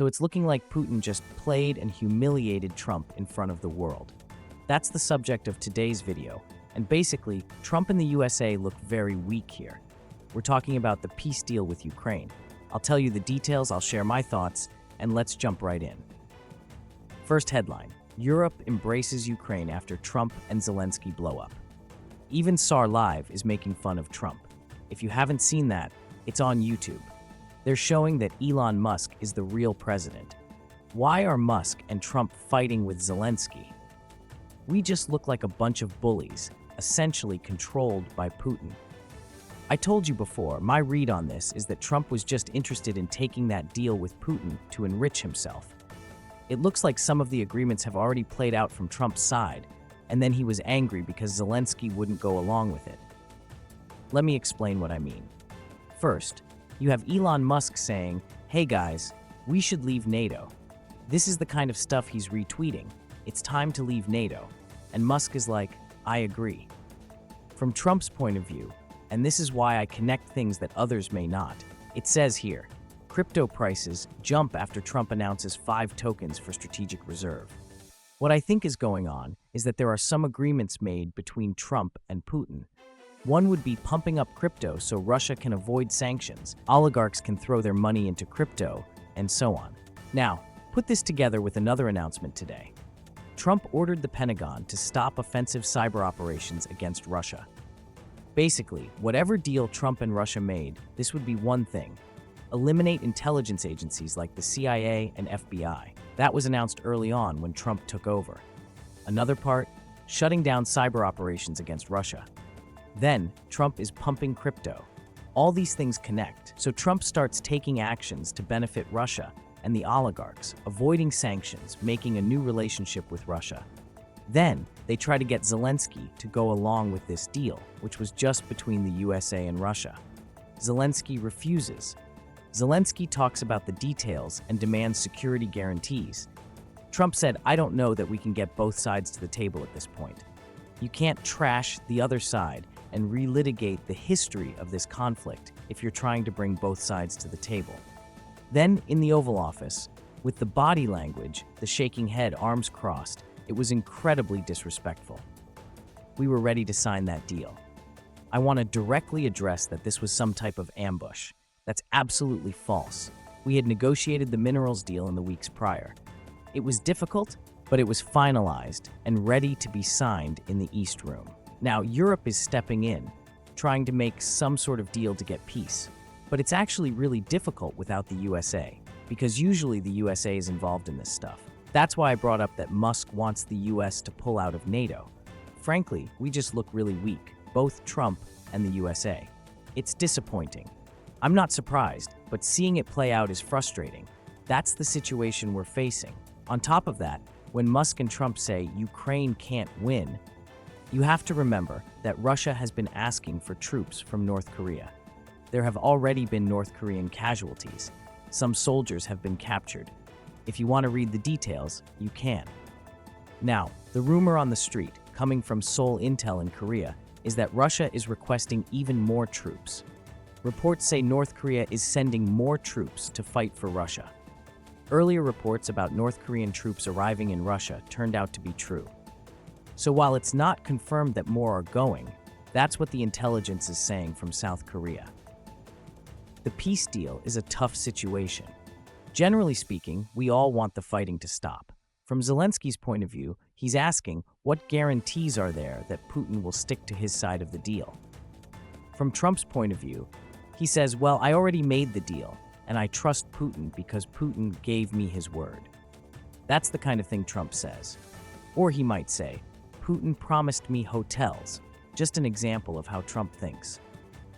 So it's looking like Putin just played and humiliated Trump in front of the world. That's the subject of today's video, and basically, Trump and the USA look very weak here. We're talking about the peace deal with Ukraine. I'll tell you the details, I'll share my thoughts, and let's jump right in. First headline: Europe embraces Ukraine after Trump and Zelensky blow up. Even SAR Live is making fun of Trump. If you haven't seen that, it's on YouTube. They're showing that Elon Musk is the real president. Why are Musk and Trump fighting with Zelensky? We just look like a bunch of bullies, essentially controlled by Putin. I told you before, my read on this is that Trump was just interested in taking that deal with Putin to enrich himself. It looks like some of the agreements have already played out from Trump's side, and then he was angry because Zelensky wouldn't go along with it. Let me explain what I mean. First, you have Elon Musk saying, "Hey guys, we should leave NATO." This is the kind of stuff he's retweeting. It's time to leave NATO. And Musk is like, "I agree." From Trump's point of view, and this is why I connect things that others may not, it says here, crypto prices jump after Trump announces 5 tokens for strategic reserve. What I think is going on is that there are some agreements made between Trump and Putin. One would be pumping up crypto so Russia can avoid sanctions, oligarchs can throw their money into crypto, and so on. Now, put this together with another announcement today. Trump ordered the Pentagon to stop offensive cyber operations against Russia. Basically, whatever deal Trump and Russia made, this would be one thing: eliminate intelligence agencies like the CIA and FBI. That was announced early on when Trump took over. Another part, shutting down cyber operations against Russia. Then, Trump is pumping crypto. All these things connect, so Trump starts taking actions to benefit Russia and the oligarchs, avoiding sanctions, making a new relationship with Russia. Then, they try to get Zelensky to go along with this deal, which was just between the USA and Russia. Zelensky refuses. Zelensky talks about the details and demands security guarantees. Trump said, "I don't know that we can get both sides to the table at this point." You can't trash the other side and relitigate the history of this conflict if you're trying to bring both sides to the table. Then, in the Oval Office, with the body language, the shaking head, arms crossed, it was incredibly disrespectful. We were ready to sign that deal. I want to directly address that this was some type of ambush. That's absolutely false. We had negotiated the minerals deal in the weeks prior. It was difficult, but it was finalized and ready to be signed in the East Room. Now, Europe is stepping in, trying to make some sort of deal to get peace. But it's actually really difficult without the USA, because usually the USA is involved in this stuff. That's why I brought up that Musk wants the US to pull out of NATO. Frankly, we just look really weak, both Trump and the USA. It's disappointing. I'm not surprised, but seeing it play out is frustrating. That's the situation we're facing. On top of that, when Musk and Trump say Ukraine can't win, you have to remember that Russia has been asking for troops from North Korea. There have already been North Korean casualties. Some soldiers have been captured. If you want to read the details, you can. Now, the rumor on the street, coming from Seoul Intel in Korea, is that Russia is requesting even more troops. Reports say North Korea is sending more troops to fight for Russia. Earlier reports about North Korean troops arriving in Russia turned out to be true. So while it's not confirmed that more are going, that's what the intelligence is saying from South Korea. The peace deal is a tough situation. Generally speaking, we all want the fighting to stop. From Zelensky's point of view, he's asking, what guarantees are there that Putin will stick to his side of the deal? From Trump's point of view, he says, well, I already made the deal, and I trust Putin because Putin gave me his word. That's the kind of thing Trump says. Or he might say, Putin promised me hotels. Just an example of how Trump thinks.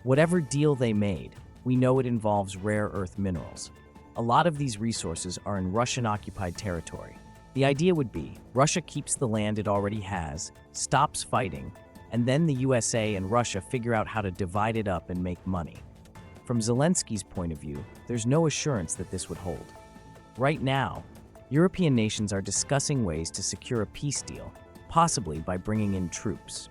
Whatever deal they made, we know it involves rare earth minerals. A lot of these resources are in Russian-occupied territory. The idea would be, Russia keeps the land it already has, stops fighting, and then the USA and Russia figure out how to divide it up and make money. From Zelensky's point of view, there's no assurance that this would hold. Right now, European nations are discussing ways to secure a peace deal, possibly by bringing in troops.